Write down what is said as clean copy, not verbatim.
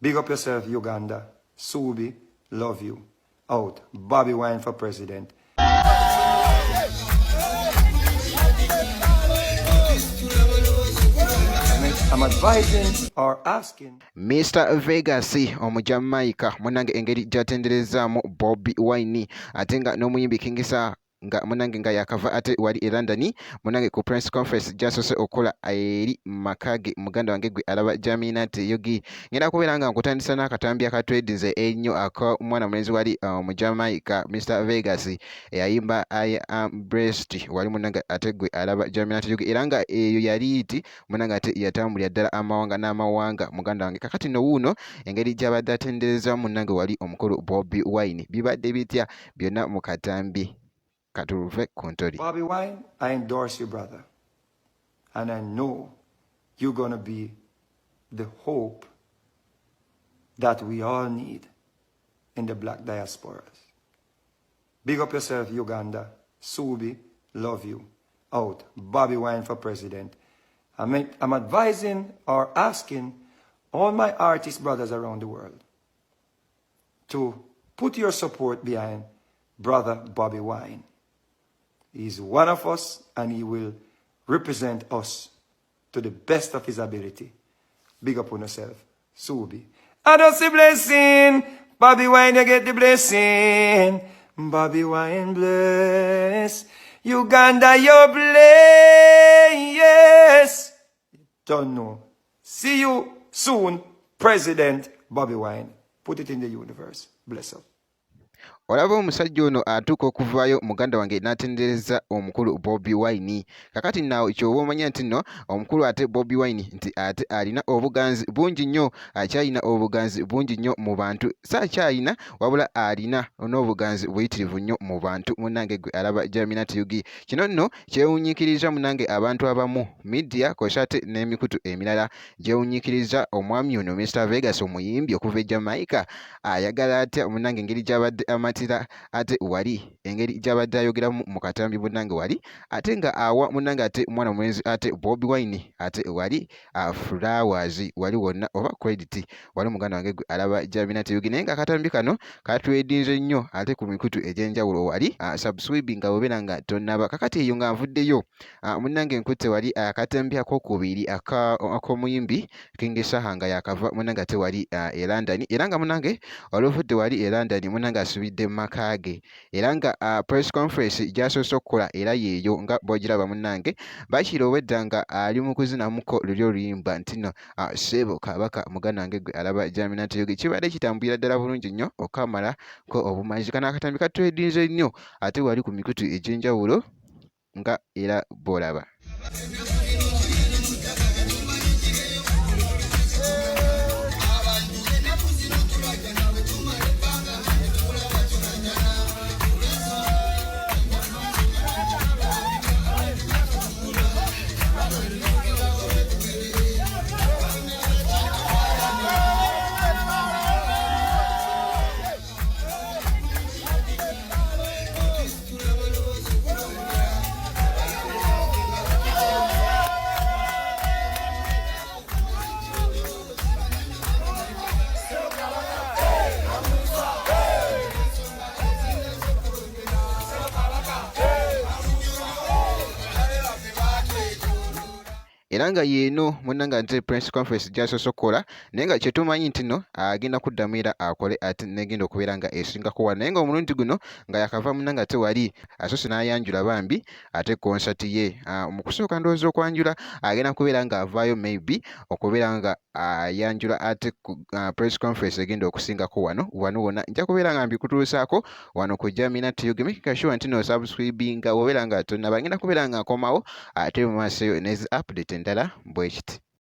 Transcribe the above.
Big up yourself, Uganda. Subi, love you. Out. Bobby Wine for president. I'm advising or asking. Mr. Vegas omujamaika munange engeri gyatenderezaamu Bobi Wine ate nga n'omuyimbi Kingisa nga munange nga yakava ate wali e London munange ku press conference gyasose okola eri makage muganda wange gwe alaba Jaminat Yogi ngenda kubeera nga nkutandisa n'akatambi akatwedinze ennyo mwana mulenzi wali mu Jamaica Mr. Vegas eyayimba I am blessed wali munange ate gwe alaba Jaminat Yogi era nga eyo yali iti munange ate yatambulira ddala amawanga n'amawanga muganda wange kakati no wuuno engeri gy'abadde atendereza munange wali omukulu Bobi Wine bibadde bitya byonna mu katambi. Bobby Wine, I endorse you, brother. And I know you're going to be the hope that we all need in the black diasporas. Big up yourself, Uganda. Subi, love you. Out. Bobby Wine for president. I'm advising or asking all my artist brothers around the world to put your support behind brother Bobby Wine. He's one of us, and he will represent us to the best of his ability. Big up on yourself. Subi. I don't see blessing. Bobby Wine, you get the blessing. Bobby Wine bless. Uganda, you're blessed. Don't know. See you soon, President Bobby Wine. Put it in the universe. Bless up. Olaba omusajja ono atuuka okuvaayo muganda wange n'atendereza omukulu Bobi Wine kakati naawe kyoba omanya nti nno omukulu ate Bobi Wine nti ate alina obuganzi bungi nnyo akyalina obuganzi bungi nnyo mu bantu saakyalina wabula alina n'obuganzi buyitirivu nnyo mu bantu munnange gwe alaba Jaminat Yogi kino nno kyewunyiikiriza munnange abantu abamu media kosa ate n'emikutu emirala gyewunyiikiriza omwami ono Mr. Vegas omuyimbi okuva e Jamaica ayagala atya munnange engeri gy'abadde amatira ate wali engeri gy'abadde ayogeramu mu katambi munnange wali ate nga awa munnange ate mwana mulenzi ate Bobi Wine ate wali flowers wali wonna oba credit wali muganda wange gwe alaba Jaminat Yogi naye nga akatambi kano katwedinze nnyo ate ku mikutu egy'enjawulo wali subscribe nga bw'obeera nga tonnaba kakati eyo nga nvuddeyo munnange nkutte wali akatambi akokubiri ak'omuyimbi Kingisa nga yakava munnange ate wali e London era nga munnange oluvudde wali e London munnange asubidde makage era nga press conference gyasoose okukola era yeeyo nga bw'ogiraba munnange bakira obwedda nga ali mu kuzinamuko luli oluyimba nti no Ssebo Kabaka muganda wange gwe alaba Jaminat Yogi kibadde kitambulira ddala bulungi nnyo okamala ko obumazi kana akatambi katwedinze nnyo ate wali ku mikutu egy'enjawulo nga era bw'olaba. Era nga yeeno munnange ate press conference gy'asoose okukola naye nga kyetumanyi nti nno agenda kuddamu era akole ate negenda okubeera nga esingako wano naye nga omulundi guno nga yakava munnange ate wali asoose n'ayanjula bambi ate konsati ye mu kusooka ndowooza okwanjula agenda kubeera nga avaayo maybe okubeera nga ayanjula ate ku press conference egenda okusingako wano wonna nja kubeera nga mbikutuusaako wano ku Jaminat Yogi making sure nti no subscribinga wobeera nga tonnaba ngenda kubeera nga akomawo ate mu maaso eyo nezi update endala bwe kiti.